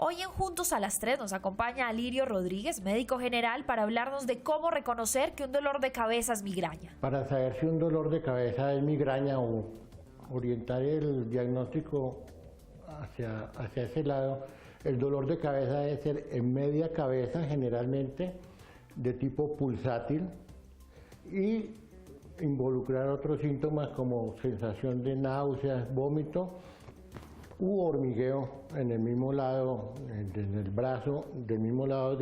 Hoy en Juntos a las 3 nos acompaña Alirio Rodríguez, médico general, para hablarnos de cómo reconocer que un dolor de cabeza es migraña. Para saber si un dolor de cabeza es migraña o orientar el diagnóstico hacia ese lado, el dolor de cabeza debe ser en media cabeza, generalmente de tipo pulsátil, y involucrar otros síntomas como sensación de náuseas, vómito u hormigueo en el mismo lado, en el brazo, del mismo lado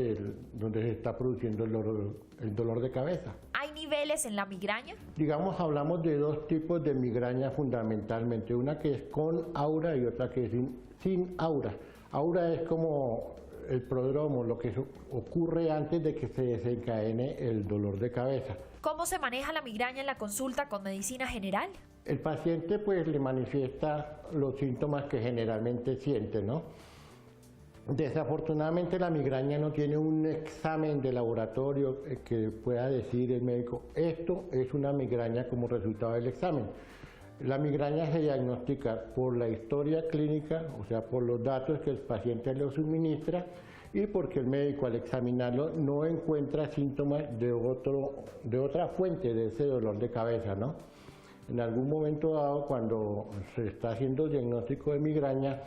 donde se está produciendo el dolor de cabeza. ¿Hay niveles en la migraña? Digamos, hablamos de dos tipos de migraña fundamentalmente, una que es con aura y otra que es sin aura. Aura es como el prodromo, lo que ocurre antes de que se desencadene el dolor de cabeza. ¿Cómo se maneja la migraña en la consulta con medicina general? El paciente pues le manifiesta los síntomas que generalmente siente, ¿no? Desafortunadamente la migraña no tiene un examen de laboratorio que pueda decir el médico, esto es una migraña como resultado del examen. La migraña se diagnostica por la historia clínica, o sea, por los datos que el paciente le suministra y porque el médico al examinarlo no encuentra síntomas de otra fuente de ese dolor de cabeza, ¿no? En algún momento dado, cuando se está haciendo el diagnóstico de migraña,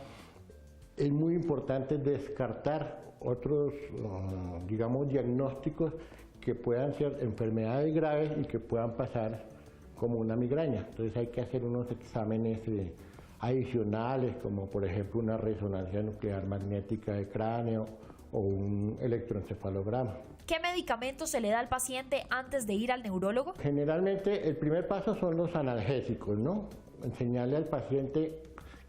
es muy importante descartar otros, digamos, diagnósticos que puedan ser enfermedades graves y que puedan pasar como una migraña. Entonces hay que hacer unos exámenes adicionales, como por ejemplo una resonancia nuclear magnética de cráneo o un electroencefalograma. ¿Qué medicamento se le da al paciente antes de ir al neurólogo? Generalmente el primer paso son los analgésicos, ¿no? Enseñarle al paciente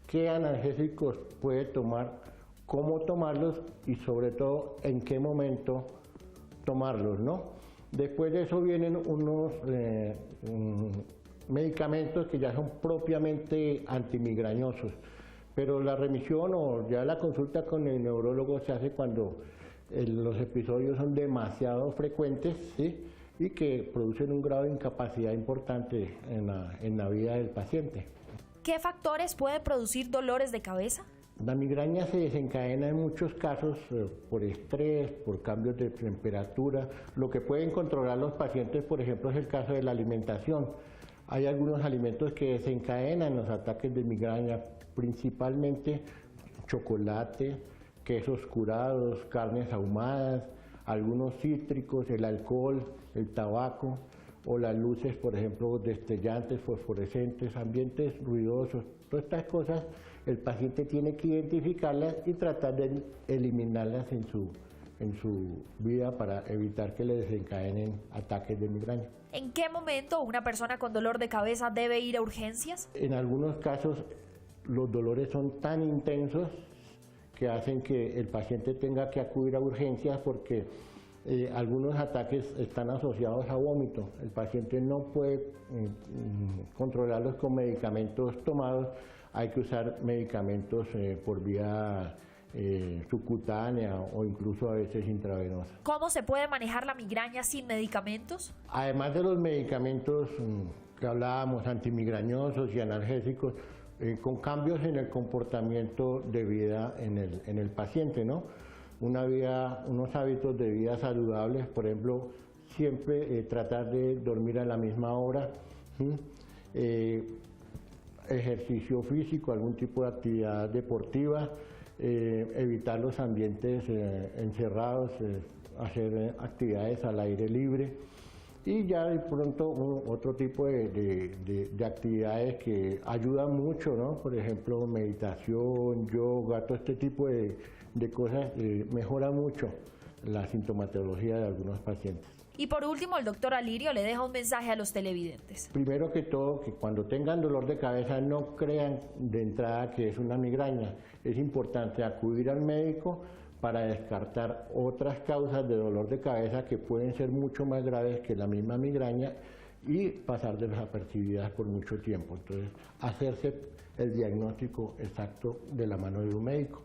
qué analgésicos puede tomar, cómo tomarlos y sobre todo en qué momento tomarlos, ¿no? Después de eso vienen unos medicamentos que ya son propiamente antimigrañosos, pero la remisión o ya la consulta con el neurólogo se hace cuando los episodios son demasiado frecuentes, ¿sí? Y que producen un grado de incapacidad importante en la vida del paciente. ¿Qué factores pueden producir dolores de cabeza? La migraña se desencadena en muchos casos por estrés, por cambios de temperatura. Lo que pueden controlar los pacientes, por ejemplo, es el caso de la alimentación. Hay algunos alimentos que desencadenan los ataques de migraña, principalmente chocolate, quesos curados, carnes ahumadas, algunos cítricos, el alcohol, el tabaco o las luces, por ejemplo, destellantes, fosforescentes, ambientes ruidosos. Todas estas cosas el paciente tiene que identificarlas y tratar de eliminarlas en su vida para evitar que le desencadenen ataques de migraña. ¿En qué momento una persona con dolor de cabeza debe ir a urgencias? En algunos casos los dolores son tan intensos que hacen que el paciente tenga que acudir a urgencias porque algunos ataques están asociados a vómito. El paciente no puede controlarlos con medicamentos tomados, hay que usar medicamentos por vía subcutánea o incluso a veces intravenosa. ¿Cómo se puede manejar la migraña sin medicamentos? Además de los medicamentos que hablábamos, antimigrañosos y analgésicos, con cambios en el comportamiento de vida en el paciente, ¿no? Unos hábitos de vida saludables, por ejemplo, siempre tratar de dormir a la misma hora, ejercicio físico, algún tipo de actividad deportiva, evitar los ambientes encerrados, hacer actividades al aire libre y ya de pronto otro tipo de actividades que ayudan mucho, ¿no? Por ejemplo, meditación, yoga, todo este tipo de cosas mejora mucho la sintomatología de algunos pacientes. Y por último, el doctor Alirio le deja un mensaje a los televidentes. Primero que todo, que cuando tengan dolor de cabeza no crean de entrada que es una migraña. Es importante acudir al médico para descartar otras causas de dolor de cabeza que pueden ser mucho más graves que la misma migraña y pasar desapercibidas por mucho tiempo. Entonces, hacerse el diagnóstico exacto de la mano de un médico.